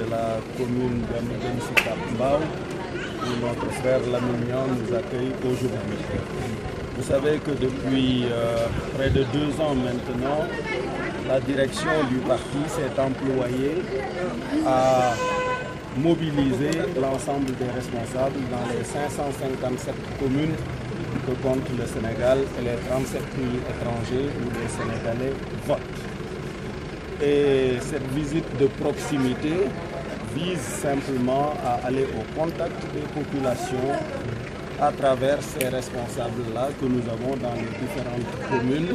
de la commune d'Amidjan Sicap Mbao, où notre frère Lamignan nous accueille aujourd'hui. Vous savez que depuis près de 2 ans maintenant, la direction du parti s'est employée à mobiliser l'ensemble des responsables dans les 557 communes que compte le Sénégal et les 37 000 étrangers où les Sénégalais votent. Et cette visite de proximité vise simplement à aller au contact des populations à travers ces responsables-là que nous avons dans les différentes communes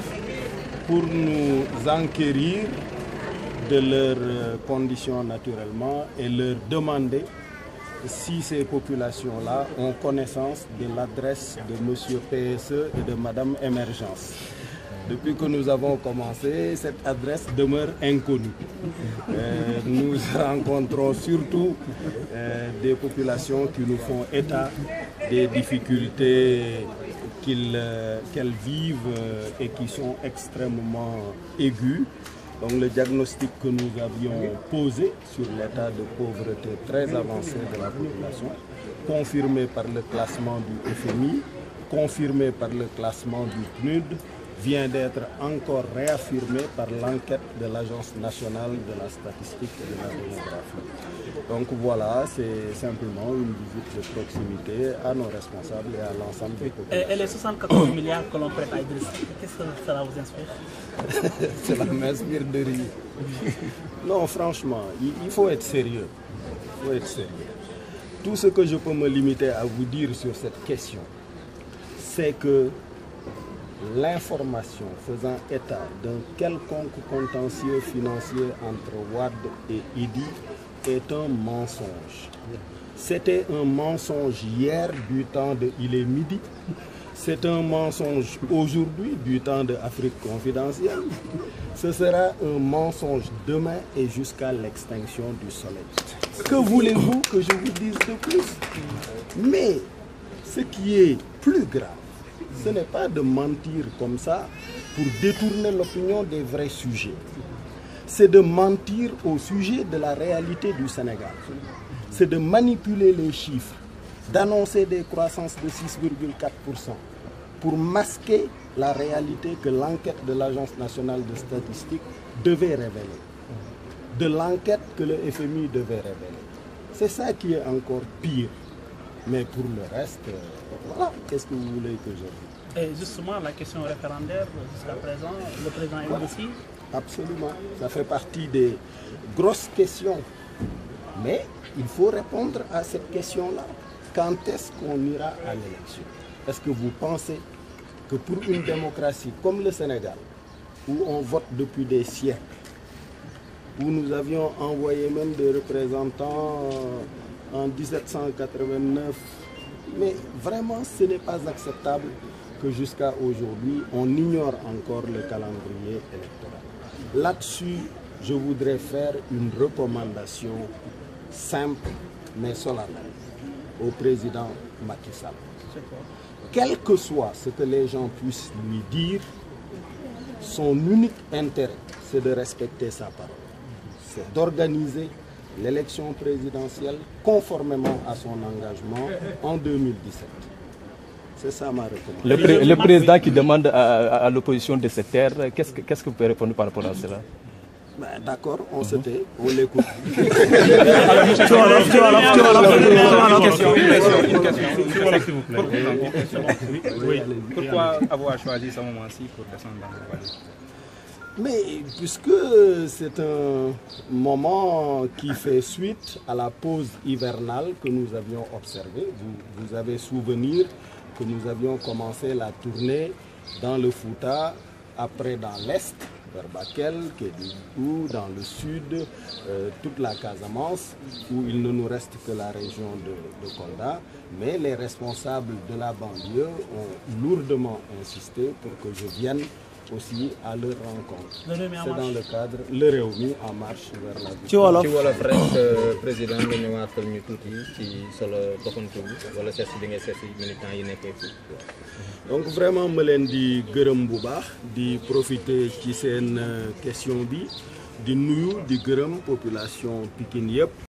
pour nous enquérir de leurs conditions naturellement et leur demander si ces populations-là ont connaissance de l'adresse de M. PSE et de Mme Émergence. Depuis que nous avons commencé, cette adresse demeure inconnue. Nous rencontrons surtout des populations qui nous font état des difficultés qu'elles vivent et qui sont extrêmement aiguës. Donc le diagnostic que nous avions posé sur l'état de pauvreté très avancé de la population, confirmé par le classement du FMI, confirmé par le classement du PNUD, vient d'être encore réaffirmé par l'enquête de l'Agence nationale de la statistique et de la démographie. Donc voilà, c'est simplement une visite de proximité à nos responsables et à l'ensemble des populations. Et les 74 milliards que l'on prête à Idriss, qu'est-ce que cela vous inspire? Cela m'inspire de rire. Non, franchement, il faut être sérieux. Il faut être sérieux. Tout ce que je peux me limiter à vous dire sur cette question, c'est que l'information faisant état d'un quelconque contentieux financier entre Wade et Idi est un mensonge. C'était un mensonge hier du temps de Il est midi. C'est un mensonge aujourd'hui du temps de Afrique confidentielle. Ce sera un mensonge demain et jusqu'à l'extinction du soleil. Que voulez-vous que je vous dise de plus? Mais ce qui est plus grave, ce n'est pas de mentir comme ça pour détourner l'opinion des vrais sujets. C'est de mentir au sujet de la réalité du Sénégal. C'est de manipuler les chiffres, d'annoncer des croissances de 6,4% pour masquer la réalité que l'enquête de l'Agence nationale de statistique devait révéler, de l'enquête que le FMI devait révéler. C'est ça qui est encore pire. Mais pour le reste, voilà, qu'est-ce que vous voulez que je dise? Et justement, la question référendaire, jusqu'à présent, le président est indécis? Absolument, ça fait partie des grosses questions. Mais il faut répondre à cette question-là. Quand est-ce qu'on ira à l'élection? Est-ce que vous pensez que pour une démocratie comme le Sénégal, où on vote depuis des siècles, où nous avions envoyé même des représentants en 1789, mais vraiment ce n'est pas acceptable que jusqu'à aujourd'hui on ignore encore le calendrier électoral. Là-dessus, je voudrais faire une recommandation simple mais solennelle au président Macky Sall. Quel que soit ce que les gens puissent lui dire, son unique intérêt, c'est de respecter sa parole. C'est d'organiser l'élection présidentielle conformément à son engagement en 2017. C'est ça ma recommandation. Le président qui demande à l'opposition de se taire, qu'est-ce que vous pouvez répondre par rapport à cela? Ben, d'accord, on se tait, on l'écoute. Une question. Pourquoi avoir choisi ce moment-ci pour descendre dans le vallée? Mais puisque c'est un moment qui fait suite à la pause hivernale que nous avions observée, vous avez souvenir que nous avions commencé la tournée dans le Fouta, après dans l'Est, vers Bakel, Kédougou, dans le Sud, toute la Casamance, où il ne nous reste que la région de Kolda. Mais les responsables de la banlieue ont lourdement insisté pour que je vienne aussi à leur rencontre. C'est dans le cadre le Rewmi en marche vers la ville. ci wolof rek président nga ñëwaatal ñu tuuti ci solo doxantu wala seet si bi ngay seet si militants yi nekkee fii. Donc vraiment ma leen di gërëm bu baax di profiter ci seen question bi di nuyu di gërëm population Pikine yëpp.